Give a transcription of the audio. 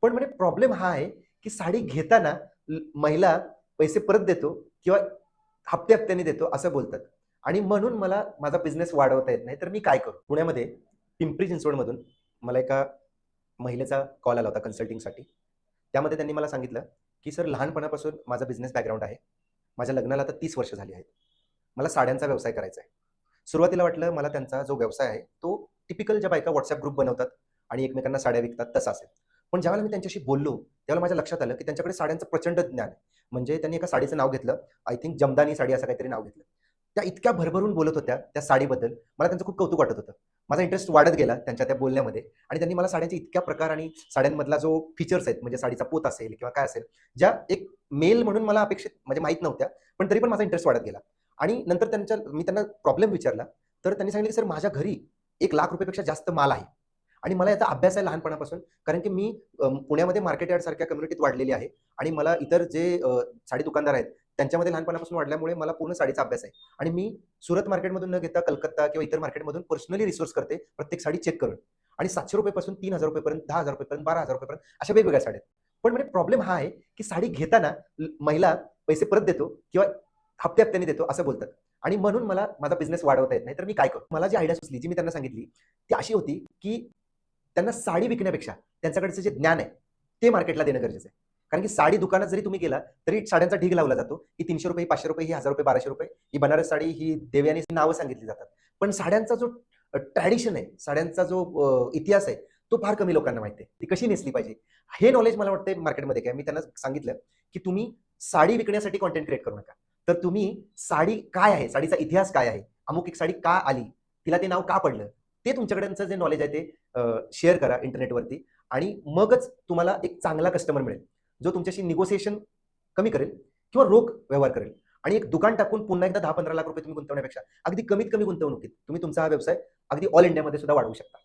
पण म्हणे प्रॉब्लेम हा आहे की साडी घेताना महिला पैसे परत देतो किंवा हप्ते हप्त्याने देतो असं बोलतात आणि म्हणून मला माझा बिझनेस वाढवता येत नाही. तर मी काय करू? पुण्यामध्ये पिंपरी चिंचवडमधून मला एका महिलेचा कॉल आला होता कन्सल्टिंगसाठी. त्यामध्ये त्यांनी मला सांगितलं, की "सर, लहानपणापासून माझा बिझनेस बॅकग्राऊंड आहे. माझ्या लग्नाला आता 30 वर्ष झाली आहेत. मला साड्यांचा व्यवसाय करायचा आहे." सुरुवातीला वाटलं मला त्यांचा जो व्यवसाय आहे, तो टिपिकल ज्या बायका WhatsApp ग्रुप बनवतात आणि एकमेकांना साड्या विकतात तसा असेल. पण ज्यावेळेला मी त्यांच्याशी बोललो, त्यावेळेला माझ्या लक्षात आलं, की त्यांच्याकडे साड्यांचं प्रचंड ज्ञान आहे. म्हणजे त्यांनी एका साडीचं नाव घेतलं, आय थिंक जमदानी साडी असं काहीतरी नाव घेतलं. त्या इतक्या भरभरून बोलत होत्या त्या साडीबद्दल. मला त्यांचं खूप कौतुक वाटत होतं. माझा इंटरेस्ट वाढत गेला त्यांच्या त्या बोलण्यामध्ये आणि त्यांनी मला साड्यांचे इतक्या प्रकार आणि साड्यांमधला जो फीचर्स आहेत, म्हणजे साडीचा पोत असेल किंवा काय असेल, ज्या एक मेल म्हणून मला अपेक्षित म्हणजे माहीत नव्हत्या, पण तरी पण माझा इंटरेस्ट वाढत गेला. आणि नंतर मी त्यांना प्रॉब्लेम विचारला, तर त्यांनी सांगितलं, की "सर, माझ्या घरी ₹1,00,000 पेक्षा जास्त माल आहे आणि मला याचा अभ्यास आहे लहानपणापासून, कारण की मी पुण्यामध्ये मार्केट यार्ड सारख्या कम्युनिटीत वाढलेली आहे आणि मला इतर जे साडी दुकानदार आहेत, त्यांच्यामध्ये लहानपणापासून वाढल्यामुळे मला पूर्ण साडीचा अभ्यास आहे आणि मी सुरत मार्केटमधून न घेता कलकत्ता किंवा इतर मार्केटमधून पर्सनली रिसोर्स करते प्रत्येक साडी चेक करून आणि ₹700 पासून ₹3,000 पर्यंत, ₹10,000 पर्यंत, ₹12,000 पर्यंत अशा वेगवेगळ्या साड्या आहेत. पण म्हणजे प्रॉब्लेम हा आहे, की साडी घेताना महिला पैसे परत देतो किंवा हप्ते हप्त्याने देतो असं बोलतात आणि म्हणून मला माझा बिझनेस वाढवता येत नाही. तर मी काय करू? मला जी आयडिया सुचली, जी मी त्यांना सांगितली, ती अशी होती, की त्यांना साडी विकण्यापेक्षा त्यांच्याकडचं जे ज्ञान आहे, ते मार्केटला देणं गरजेचं आहे. कारण की साडी दुकानात जरी तुम्ही गेला, तरी साड्यांचा ढीग लावला जातो, ही ₹300, ही ₹500, ही ₹1000, ₹1200, ही बनारस साडी, ही देवयानी नावं सांगितली जातात. पण साड्यांचा जो ट्रॅडिशन आहे, साड्यांचा जो इतिहास आहे, तो फार कमी लोकांना माहिती आहे. ती कशी नेसली पाहिजे, हे नॉलेज मला वाटतंय मार्केटमध्ये काय. मी त्यांना सांगितलं, की तुम्ही साडी विकण्यासाठी कंटेंट क्रिएट करू नका. तर तुम्ही साडी काय आहे, साडीचा इतिहास काय आहे, अमुक एक साडी का आली, तिला ते नाव का पडलं, ते तुमच्याकडचं जे नॉलेज आहे ते शेअर करा इंटरनेटवरती आणि मगच तुम्हाला एक चांगला कस्टमर मिळेल, जो तुमच्याशी निगोसिएशन कमी करेल किंवा रोख व्यवहार करेल आणि एक दुकान टाकून पुन्हा एकदा ₹10-15 लाख तुम्ही गुंतवण्यापेक्षा अगदी कमीत कमी गुंतवणुकीत तुम्ही तुमचा हा व्यवसाय अगदी ऑल इंडियामध्ये सुद्धा वाढवू शकता.